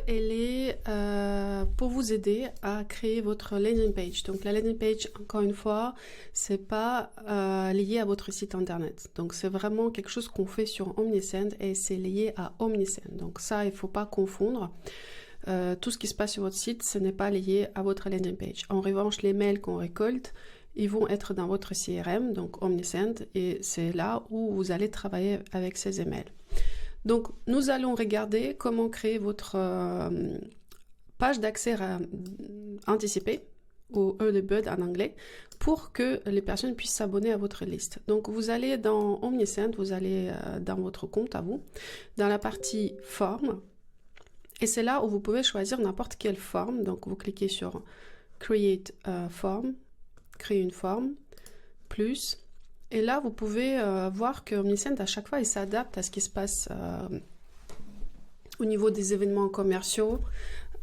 Elle est pour vous aider à créer votre landing page. Donc la landing page, encore une fois, c'est pas lié à votre site internet. Donc c'est vraiment quelque chose qu'on fait sur Omnisend et c'est lié à Omnisend. Donc ça, il faut pas confondre. Tout ce qui se passe sur votre site, ce n'est pas lié à votre landing page. En revanche, les mails qu'on récolte, ils vont être dans votre CRM, donc Omnisend, et c'est là où vous allez travailler avec ces emails. Donc, nous allons regarder comment créer votre page d'accès anticipée, ou Early Bird en anglais, pour que les personnes puissent s'abonner à votre liste. Donc, vous allez dans Omnisend, vous allez dans votre compte à vous, dans la partie forme, et c'est là où vous pouvez choisir n'importe quelle forme. Donc, vous cliquez sur Create Form, créer une forme, plus. Et là, vous pouvez voir que Omnisend, à chaque fois, il s'adapte à ce qui se passe au niveau des événements commerciaux,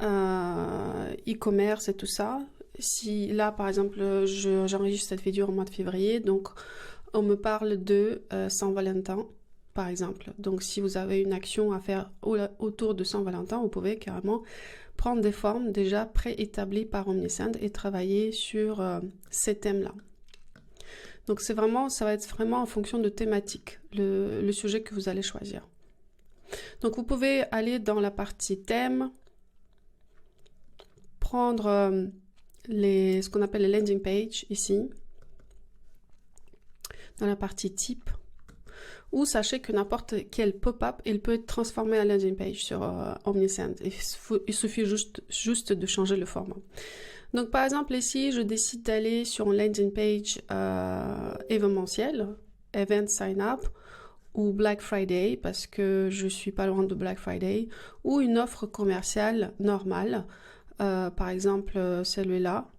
e-commerce et tout ça. Si là, par exemple, j'enregistre cette vidéo en mois de février, donc on me parle de Saint-Valentin, par exemple. Donc, si vous avez une action à faire autour de Saint-Valentin, vous pouvez carrément prendre des formes déjà préétablies par Omnisend et travailler sur ces thèmes-là. Donc c'est vraiment, ça va être vraiment en fonction de thématique, le sujet que vous allez choisir. Donc vous pouvez aller dans la partie thème, prendre ce qu'on appelle les landing page ici, dans la partie type, ou sachez que n'importe quel pop-up, il peut être transformé en landing page sur Omnisend. Il suffit juste de changer le format. Donc par exemple ici, je décide d'aller sur une landing page événementielle, Event Sign Up, ou Black Friday, parce que je suis pas loin de Black Friday, ou une offre commerciale normale, par exemple celui-là,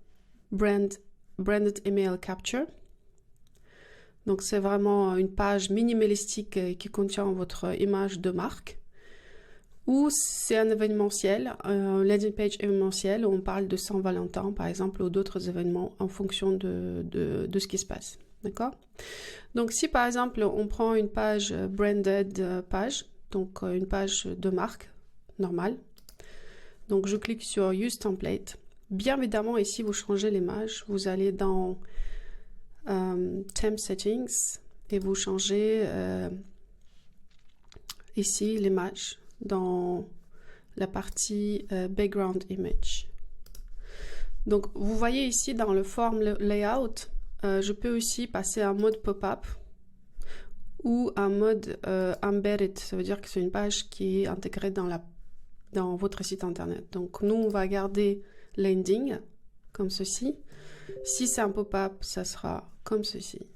Branded Email Capture. Donc c'est vraiment une page minimalistique qui contient votre image de marque. Ou c'est un événementiel, un landing page événementiel où on parle de Saint-Valentin par exemple ou d'autres événements en fonction de ce qui se passe. D'accord? Donc si par exemple on prend une page branded page, donc une page de marque normale, donc je clique sur Use Template. Bien évidemment ici vous changez l'image, vous allez dans Theme Settings et vous changez ici l'image dans la partie Background Image. Donc vous voyez ici dans le Form Layout, je peux aussi passer à un mode pop-up ou un mode Embedded, ça veut dire que c'est une page qui est intégrée dans votre site internet. Donc nous on va garder Landing comme ceci. Si c'est un pop-up, ça sera comme ceci.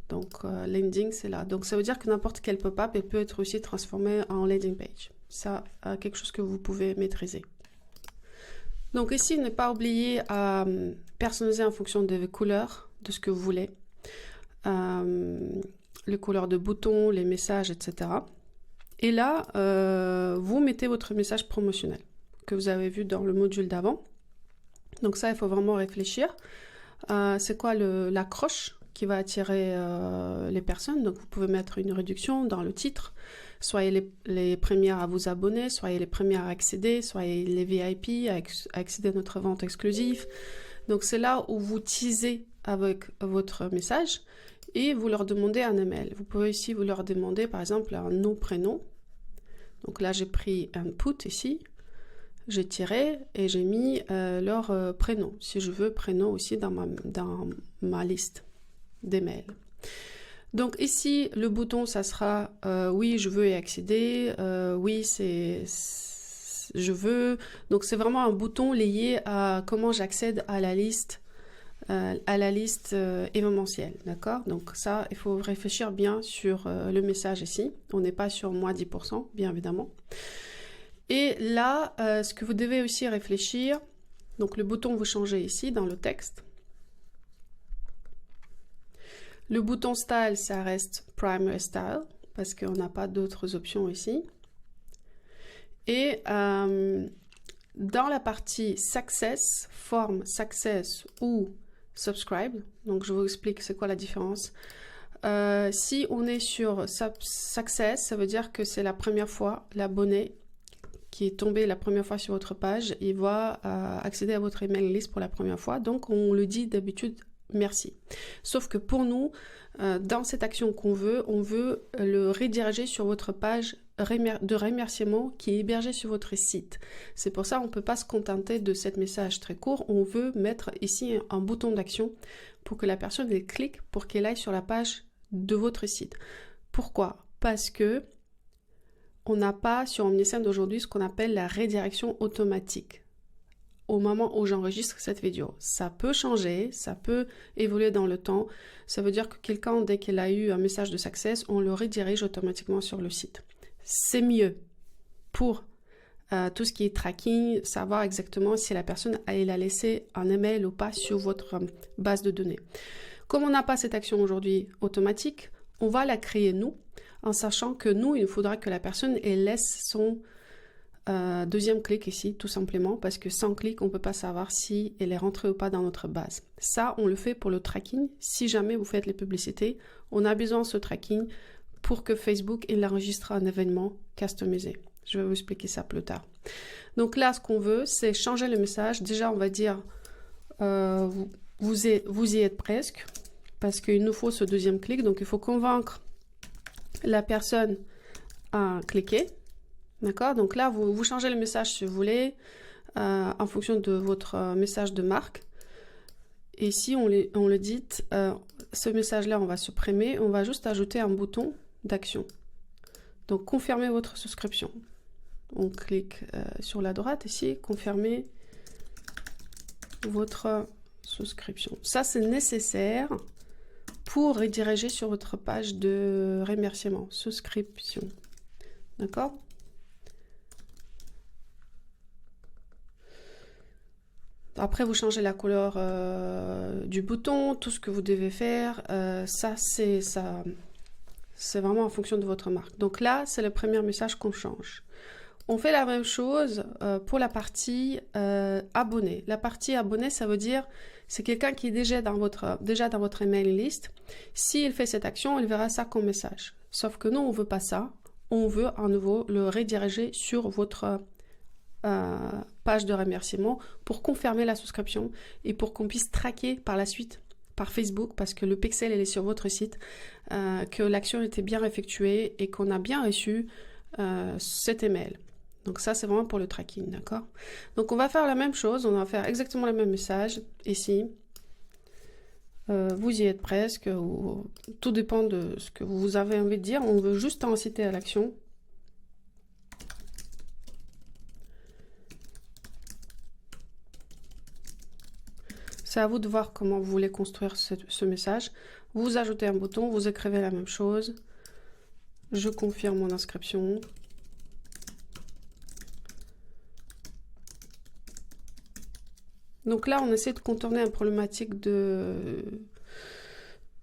Donc landing c'est là. Donc ça veut dire que n'importe quel pop-up peut être aussi transformé en landing page. Ça, quelque chose que vous pouvez maîtriser. Donc ici, ne pas oublier à personnaliser en fonction des couleurs, de ce que vous voulez. Les couleurs de boutons, les messages, etc. Et là, vous mettez votre message promotionnel que vous avez vu dans le module d'avant. Donc ça, il faut vraiment réfléchir. C'est quoi l'accroche qui va attirer les personnes? Donc vous pouvez mettre une réduction dans le titre. Soyez les premières à vous abonner, soyez les premières à accéder, soyez les VIP à accéder à notre vente exclusive. Donc c'est là où vous teasez avec votre message et vous leur demandez un email. Vous pouvez ici vous leur demander par exemple un nom-prénom. Donc là j'ai pris input ici, j'ai tiré et j'ai mis leur prénom. Si je veux prénom aussi dans ma liste d'emails. Donc ici, le bouton, ça sera oui, je veux y accéder, oui, je veux. Donc c'est vraiment un bouton lié à comment j'accède à la liste événementielle, d'accord? Donc ça, il faut réfléchir bien sur le message ici. On n'est pas sur moins 10%, bien évidemment. Et là, ce que vous devez aussi réfléchir, donc le bouton, vous changez ici dans le texte. Le bouton Style, ça reste Primary Style, parce qu'on n'a pas d'autres options ici. Et dans la partie Success, Form, Success ou Subscribe, donc je vous explique c'est quoi la différence. Si on est sur Success, ça veut dire que c'est la première fois l'abonné qui est tombé la première fois sur votre page, il va accéder à votre email list pour la première fois. Donc, on le dit d'habitude merci. Sauf que pour nous, dans cette action qu'on veut, on veut le rediriger sur votre page de remerciement qui est hébergée sur votre site. C'est pour ça qu'on ne peut pas se contenter de ce message très court. On veut mettre ici un bouton d'action pour que la personne elle clique pour qu'elle aille sur la page de votre site. Pourquoi? Parce que on n'a pas sur Omnisend aujourd'hui ce qu'on appelle la redirection automatique au moment où j'enregistre cette vidéo. Ça peut changer, ça peut évoluer dans le temps. Ça veut dire que quelqu'un, dès qu'il a eu un message de success, on le redirige automatiquement sur le site. C'est mieux pour tout ce qui est tracking, savoir exactement si la personne a laissé un email ou pas sur votre base de données. Comme on n'a pas cette action aujourd'hui automatique, on va la créer nous, en sachant que nous, il faudra que la personne laisse son deuxième clic ici, tout simplement, parce que sans clic, on ne peut pas savoir si elle est rentrée ou pas dans notre base. Ça, on le fait pour le tracking. Si jamais vous faites les publicités, on a besoin de ce tracking pour que Facebook il enregistre un événement customisé. Je vais vous expliquer ça plus tard. Donc là, ce qu'on veut, c'est changer le message. Déjà, on va dire vous y êtes presque, parce qu'il nous faut ce deuxième clic. Donc, il faut convaincre la personne à cliquer. D'accord? Donc là, vous changez le message si vous voulez, en fonction de votre message de marque. Et ici, on le dit, ce message-là, on va supprimer. On va juste ajouter un bouton d'action. Donc, confirmez votre souscription. On clique sur la droite ici, confirmer votre souscription. Ça, c'est nécessaire pour rediriger sur votre page de remerciement, souscription. D'accord? Après, vous changez la couleur du bouton, tout ce que vous devez faire. Ça, c'est vraiment en fonction de votre marque. Donc là, c'est le premier message qu'on change. On fait la même chose pour la partie abonné. La partie abonné, ça veut dire c'est quelqu'un qui est déjà dans votre email list. S'il fait cette action, il verra ça comme message. Sauf que nous, on ne veut pas ça. On veut à nouveau le rediriger sur votre page de remerciement pour confirmer la souscription et pour qu'on puisse traquer par la suite par Facebook, parce que le pixel elle est sur votre site, que l'action était bien effectuée et qu'on a bien reçu cet email. Donc ça, c'est vraiment pour le tracking, d'accord? Donc on va faire la même chose, on va faire exactement le même message ici. Vous y êtes presque, ou, tout dépend de ce que vous avez envie de dire. On veut juste inciter à l'action. C'est à vous de voir comment vous voulez construire ce message. Vous ajoutez un bouton, vous écrivez la même chose. Je confirme mon inscription. Donc là, on essaie de contourner une problématique de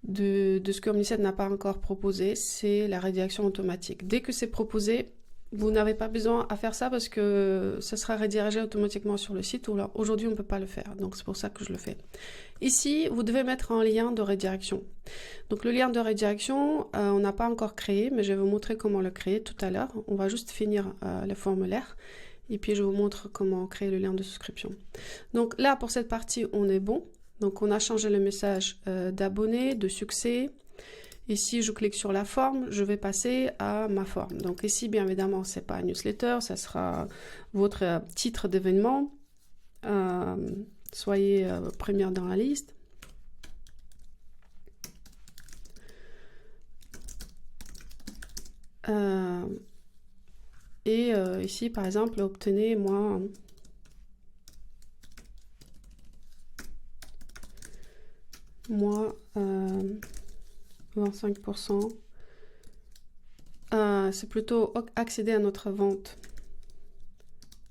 ce que Omnisend n'a pas encore proposé, c'est la redirection automatique. Dès que c'est proposé, vous n'avez pas besoin à faire ça parce que ça sera redirigé automatiquement sur le site. Aujourd'hui, on ne peut pas le faire, donc c'est pour ça que je le fais. Ici, vous devez mettre un lien de redirection. Donc le lien de redirection, on n'a pas encore créé, mais je vais vous montrer comment le créer tout à l'heure. On va juste finir le formulaire. Et puis, je vous montre comment créer le lien de souscription. Donc là, pour cette partie, on est bon. Donc, on a changé le message d'abonné, de succès. Ici, je clique sur la forme. Je vais passer à ma forme. Donc ici, bien évidemment, ce n'est pas un newsletter. Ça sera votre titre d'événement. Soyez première dans la liste. Et ici, par exemple, obtenez moins 25%. C'est plutôt accéder à notre vente.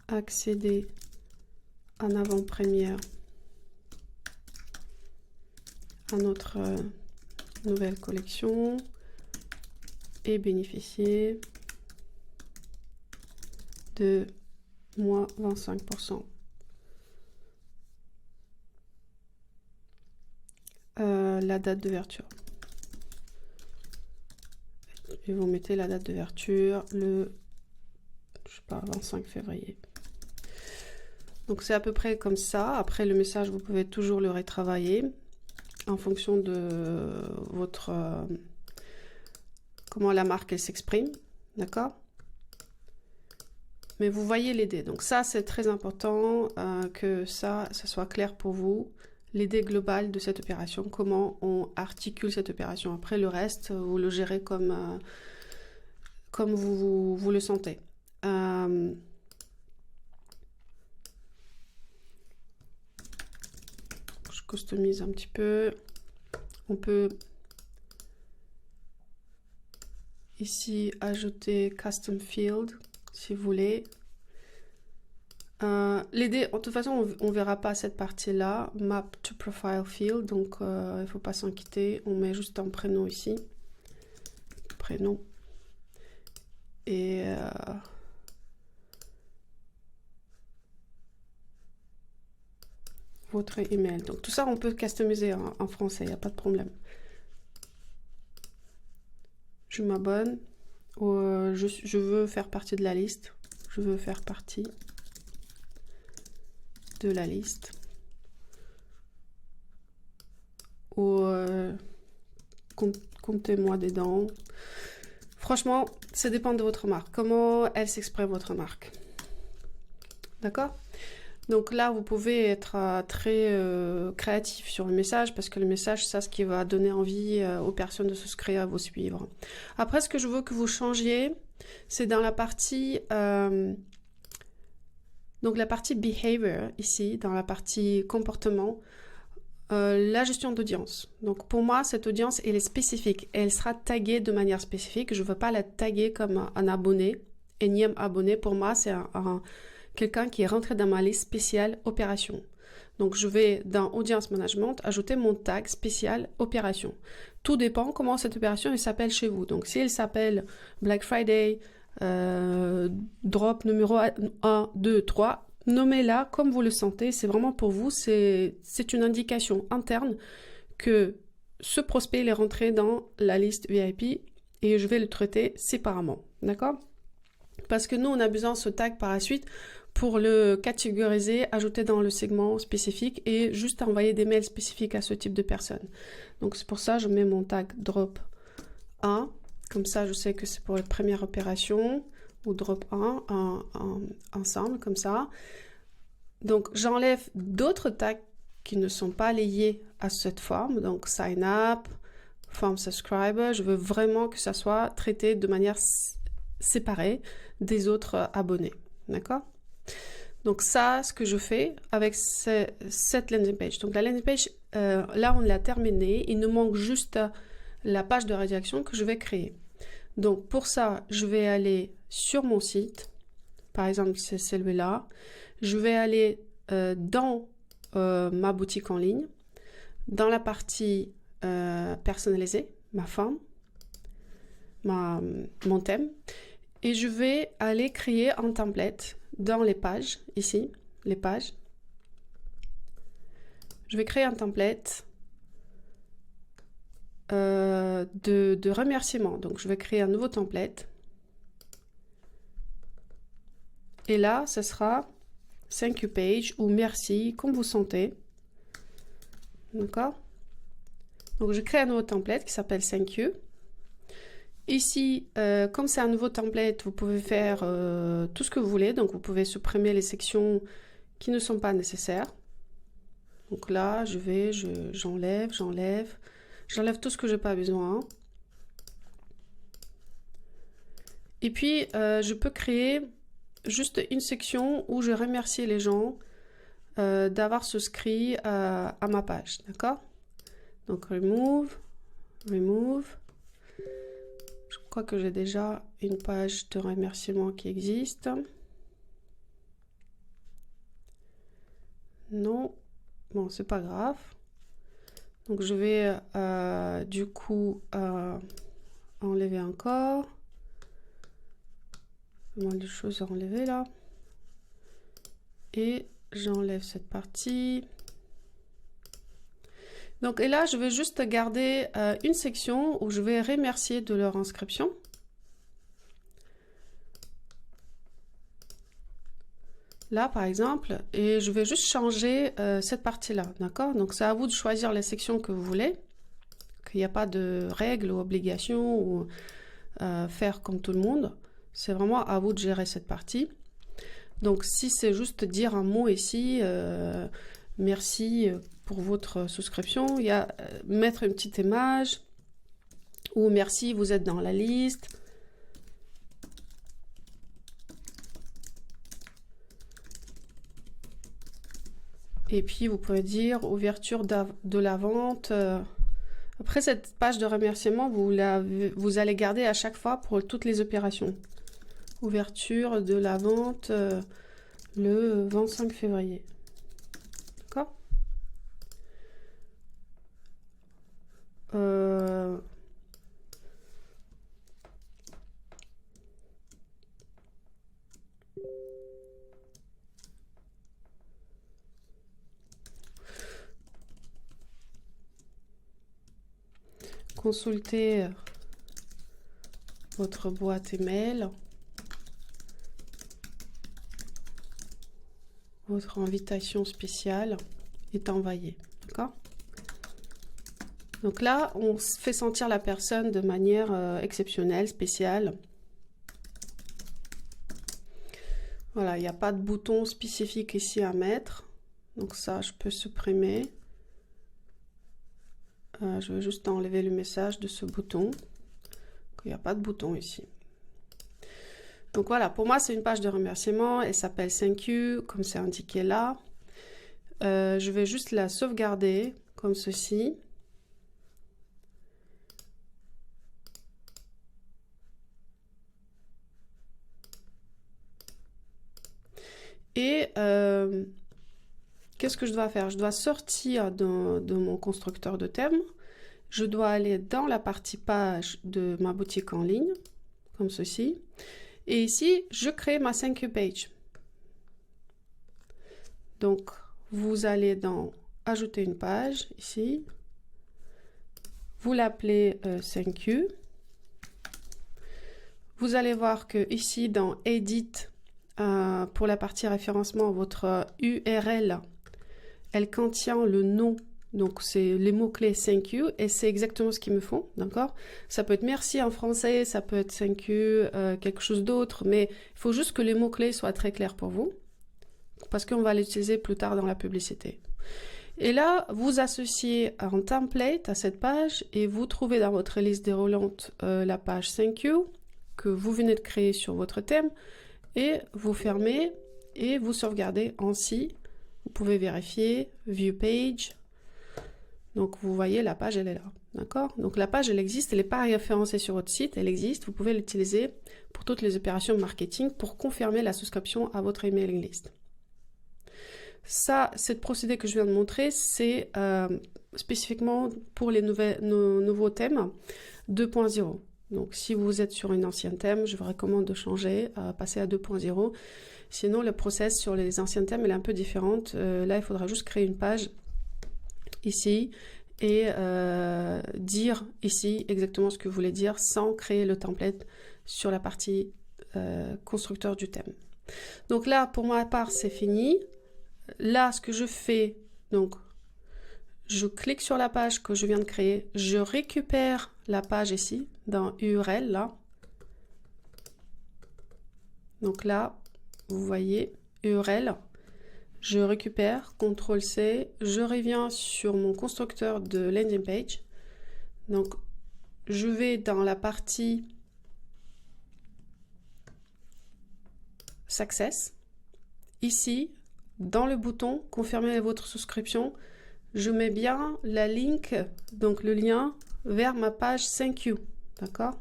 Accéder en avant-première à notre nouvelle collection et bénéficier de moins 25%. La date d'ouverture. Et vous mettez la date d'ouverture, le je sais pas, 25 février. Donc c'est à peu près comme ça. Après le message, vous pouvez toujours le retravailler en fonction de votre comment la marque elle s'exprime, d'accord? Mais vous voyez l'idée. Donc ça c'est très important que ça soit clair pour vous. L'idée globale de cette opération, comment on articule cette opération. Après le reste, vous le gérez comme vous le sentez. Je customise un petit peu. On peut ici ajouter custom field si vous voulez. L'idée, de toute façon, on verra pas cette partie-là, map to profile field, donc il faut pas s'en quitter. On met juste un prénom ici, prénom et votre email. Donc tout ça, on peut customiser en français, il n'y a pas de problème. Je m'abonne. Je veux faire partie de la liste. Je veux faire partie de la liste. Comptez-moi dedans. Franchement, ça dépend de votre marque. Comment elle s'exprime votre marque. D'accord? Donc là, vous pouvez être très créatif sur le message parce que le message, c'est ce qui va donner envie aux personnes de souscrire à vous suivre. Après, ce que je veux que vous changiez, c'est dans la partie donc la partie behavior ici, dans la partie comportement, la gestion d'audience. Donc pour moi, cette audience, elle est spécifique. Elle sera taguée de manière spécifique. Je ne veux pas la taguer comme un abonné, énième abonné. Pour moi, c'est quelqu'un qui est rentré dans ma liste spéciale opération. Donc je vais dans audience management ajouter mon tag spécial opération. Tout dépend comment cette opération s'appelle chez vous. Donc si elle s'appelle Black Friday, drop numéro 1, 2, 3, nommez-la comme vous le sentez. C'est vraiment pour vous, c'est une indication interne que ce prospect il est rentré dans la liste VIP et je vais le traiter séparément. D'accord? Parce que nous, on a besoin de ce tag par la suite pour le catégoriser, ajouter dans le segment spécifique et juste envoyer des mails spécifiques à ce type de personnes. Donc c'est pour ça que je mets mon tag drop 1. Comme ça, je sais que c'est pour la première opération ou drop 1 ensemble, comme ça. Donc j'enlève d'autres tags qui ne sont pas liés à cette forme. Donc sign up, form subscriber. Je veux vraiment que ça soit traité de manière séparée des autres abonnés. D'accord? Donc ça, ce que je fais avec cette landing page. Donc la landing page, là on l'a terminée. Il nous manque juste la page de redirection que je vais créer. Donc pour ça, je vais aller sur mon site. Par exemple, c'est celui-là. Je vais aller dans ma boutique en ligne, dans la partie personnalisée, ma forme, mon thème. Et je vais aller créer un template dans les pages, ici, les pages. Je vais créer un template de remerciements. Donc, je vais créer un nouveau template. Et là, ce sera thank you page ou merci, comme vous sentez. D'accord? Donc, je crée un nouveau template qui s'appelle thank you. Ici, comme c'est un nouveau template, vous pouvez faire tout ce que vous voulez. Donc, vous pouvez supprimer les sections qui ne sont pas nécessaires. Donc là, j'enlève tout ce que je n'ai pas besoin. Et puis, je peux créer juste une section où je remercie les gens d'avoir souscrit à ma page. D'accord? Donc, remove. Je crois que j'ai déjà une page de remerciement qui existe. Non. Bon, c'est pas grave. Donc, je vais du coup enlever encore. Pas mal de choses à enlever là. Et j'enlève cette partie. Donc, et là, je vais juste garder une section où je vais remercier de leur inscription. là par exemple, et je vais juste changer cette partie-là, d'accord? Donc c'est à vous de choisir la section que vous voulez, qu'il n'y a pas de règles ou obligations ou faire comme tout le monde. C'est vraiment à vous de gérer cette partie. Donc si c'est juste dire un mot ici, merci pour votre souscription, il y a mettre une petite image, ou merci, vous êtes dans la liste. Et puis vous pouvez dire ouverture de la vente. Après cette page de remerciement, vous allez garder à chaque fois pour toutes les opérations. Ouverture de la vente le 25 février. D'accord? Consultez votre boîte email. Votre invitation spéciale est envoyée. D'accord? Donc là, on fait sentir la personne de manière exceptionnelle, spéciale. Voilà, il n'y a pas de bouton spécifique ici à mettre. Donc ça, je peux supprimer. Je vais juste enlever le message de ce bouton. Il n'y a pas de bouton ici. Donc voilà, pour moi, c'est une page de remerciement. Elle s'appelle Thank You, comme c'est indiqué là. Je vais juste la sauvegarder, comme ceci. Et qu'est-ce que je dois faire? Je dois sortir de mon constructeur de thème. Je dois aller dans la partie page de ma boutique en ligne, comme ceci. Et ici, je crée ma Thank You page. Donc, vous allez dans Ajouter une page, ici. Vous l'appelez Thank You. Vous allez voir que ici, dans Edit, pour la partie référencement, votre URL, elle contient le nom. Donc, c'est les mots-clés Thank You et c'est exactement ce qu'il me faut, d'accord? Ça peut être merci en français, ça peut être Thank You, quelque chose d'autre, mais il faut juste que les mots-clés soient très clairs pour vous parce qu'on va l'utiliser plus tard dans la publicité. Et là, vous associez un template à cette page et vous trouvez dans votre liste déroulante la page Thank You que vous venez de créer sur votre thème et vous fermez et vous sauvegardez ainsi. Vous pouvez vérifier, View Page. Donc, vous voyez, la page, elle est là. D'accord? Donc, la page, elle existe. Elle n'est pas référencée sur votre site. Elle existe. Vous pouvez l'utiliser pour toutes les opérations marketing pour confirmer la souscription à votre emailing list. Ça, cette procédé que je viens de montrer, c'est spécifiquement pour les nouveaux thèmes 2.0. Donc, si vous êtes sur une ancienne thème, je vous recommande de changer, passer à 2.0. Sinon, le process sur les anciens thèmes, elle est un peu différente. Là, il faudra juste créer une page ici et dire ici exactement ce que vous voulez dire sans créer le template sur la partie constructeur du thème. Donc là, pour ma part, c'est fini. Là, ce que je fais, donc, je clique sur la page que je viens de créer, je récupère la page ici, dans URL, là. Donc là, vous voyez, URL, je récupère, CTRL-C, je reviens sur mon constructeur de landing page. Donc, je vais dans la partie Success. Ici, dans le bouton confirmer votre souscription, je mets bien la link, donc le lien vers ma page Thank You, d'accord?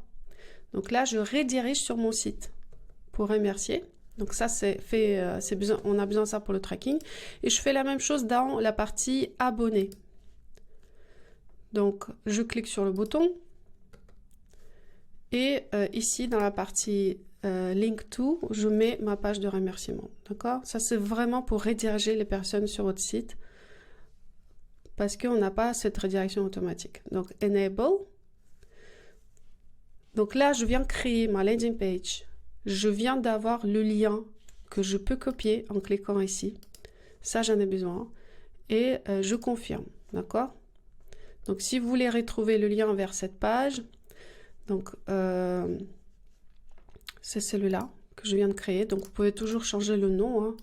Donc là, je redirige sur mon site pour remercier. Donc ça, c'est fait, on a besoin de ça pour le tracking. Et je fais la même chose dans la partie abonné. Donc, je clique sur le bouton et ici, dans la partie Link to, je mets ma page de remerciement, d'accord? Ça, c'est vraiment pour rediriger les personnes sur votre site parce qu'on n'a pas cette redirection automatique. Donc, Enable. Donc là, je viens créer ma landing page. Je viens d'avoir le lien que je peux copier en cliquant ici. Ça, j'en ai besoin. Et je confirme, d'accord? Donc, si vous voulez retrouver le lien vers cette page, donc c'est celui-là que je viens de créer. Donc, vous pouvez toujours changer le nom, hein.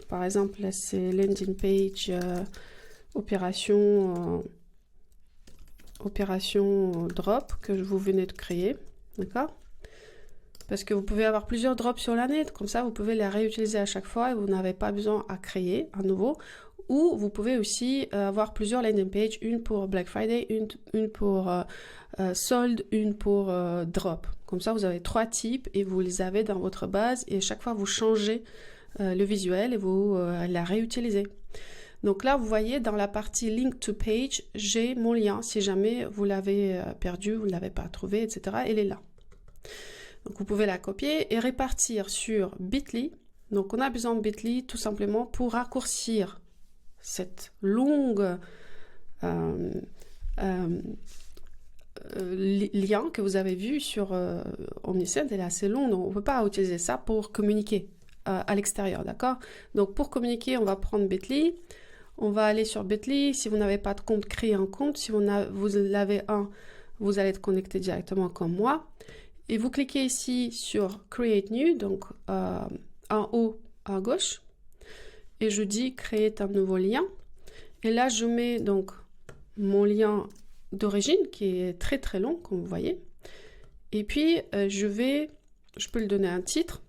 Par exemple, là, c'est landing page opération drop que vous venez de créer, d'accord? Parce que vous pouvez avoir plusieurs drops sur l'année, comme ça vous pouvez les réutiliser à chaque fois et vous n'avez pas besoin à créer un nouveau. Ou vous pouvez aussi avoir plusieurs landing pages, une pour Black Friday, une pour solde, une pour drop. Comme ça vous avez 3 types et vous les avez dans votre base et à chaque fois vous changez le visuel et vous la réutilisez. Donc là, vous voyez, dans la partie Link to Page, j'ai mon lien. Si jamais vous l'avez perdu, vous ne l'avez pas trouvé, etc., elle est là. Donc vous pouvez la copier et répartir sur Bitly. Donc on a besoin de Bitly tout simplement pour raccourcir cette longue lien que vous avez vu sur Omniscient. Elle est assez longue, donc on ne peut pas utiliser ça pour communiquer à l'extérieur, d'accord? Donc pour communiquer, on va prendre Bitly. On va aller sur Bitly. Si vous n'avez pas de compte, créez un compte. Si vous l'avez un, vous allez être connecté directement comme moi. Et vous cliquez ici sur Create New, donc en haut à gauche. Et je dis Créer un nouveau lien. Et là, je mets donc mon lien d'origine qui est très très long, comme vous voyez. Et puis, je peux le donner un titre.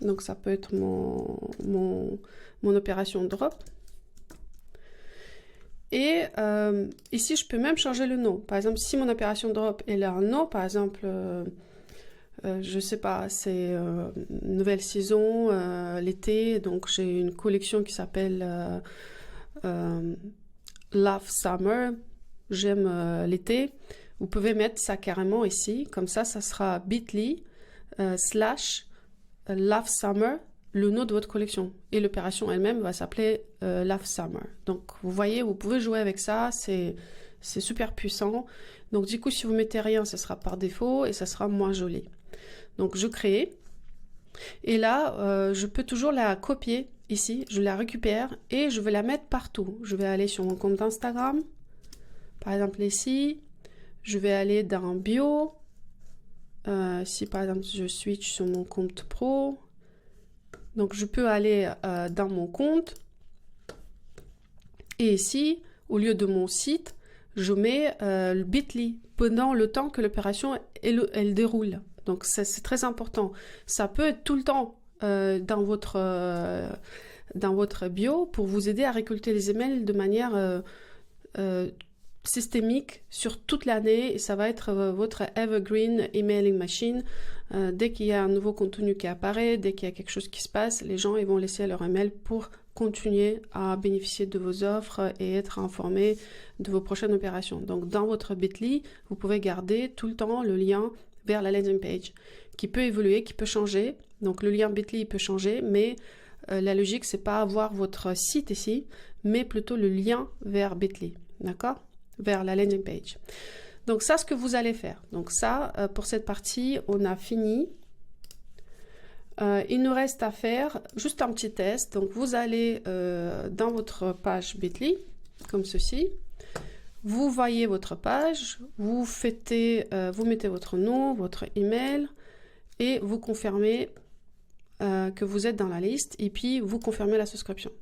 Donc, ça peut être mon opération drop. Et ici, je peux même changer le nom. Par exemple, si mon opération drop elle a un nom, par exemple, je sais pas, c'est nouvelle saison, l'été, donc j'ai une collection qui s'appelle Love Summer, j'aime l'été. Vous pouvez mettre ça carrément ici, comme ça sera bit.ly / Love Summer, le nom de votre collection. Et l'opération elle-même va s'appeler Love Summer. Donc vous voyez, vous pouvez jouer avec ça, c'est super puissant. Donc du coup, si vous mettez rien, ce sera par défaut et ça sera moins joli. Donc je crée. Et là, je peux toujours la copier ici. Je la récupère et je vais la mettre partout. Je vais aller sur mon compte Instagram. Par exemple ici. Je vais aller dans Bio. Si par exemple je switch sur mon compte pro. Donc je peux aller dans mon compte. Et ici, au lieu de mon site, je mets le bit.ly pendant le temps que l'opération elle déroule. Donc c'est très important. Ça peut être tout le temps dans votre bio pour vous aider à récolter les emails de manière systémique sur toute l'année. Et ça va être votre evergreen emailing machine. Dès qu'il y a un nouveau contenu qui apparaît, dès qu'il y a quelque chose qui se passe, les gens ils vont laisser leur email pour continuer à bénéficier de vos offres et être informés de vos prochaines opérations. Donc dans votre bit.ly, vous pouvez garder tout le temps le lien vers la landing page qui peut évoluer, qui peut changer. Donc le lien bit.ly peut changer, mais la logique c'est pas avoir votre site ici, mais plutôt le lien vers bit.ly, d'accord, vers la landing page. Donc ça, ce que vous allez faire. Donc ça, pour cette partie, on a fini. Il nous reste à faire juste un petit test. Donc vous allez dans votre page bit.ly, comme ceci. Vous voyez votre page, vous mettez votre nom, votre email et vous confirmez que vous êtes dans la liste et puis vous confirmez la souscription.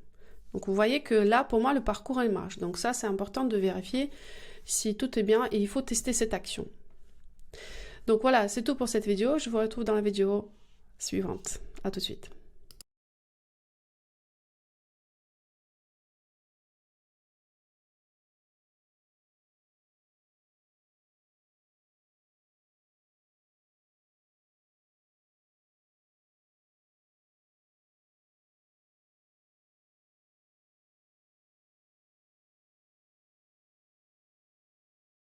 Donc vous voyez que là, pour moi, le parcours il marche. Donc ça, c'est important de vérifier si tout est bien et il faut tester cette action. Donc voilà, c'est tout pour cette vidéo. Je vous retrouve dans la vidéo suivante. À tout de suite.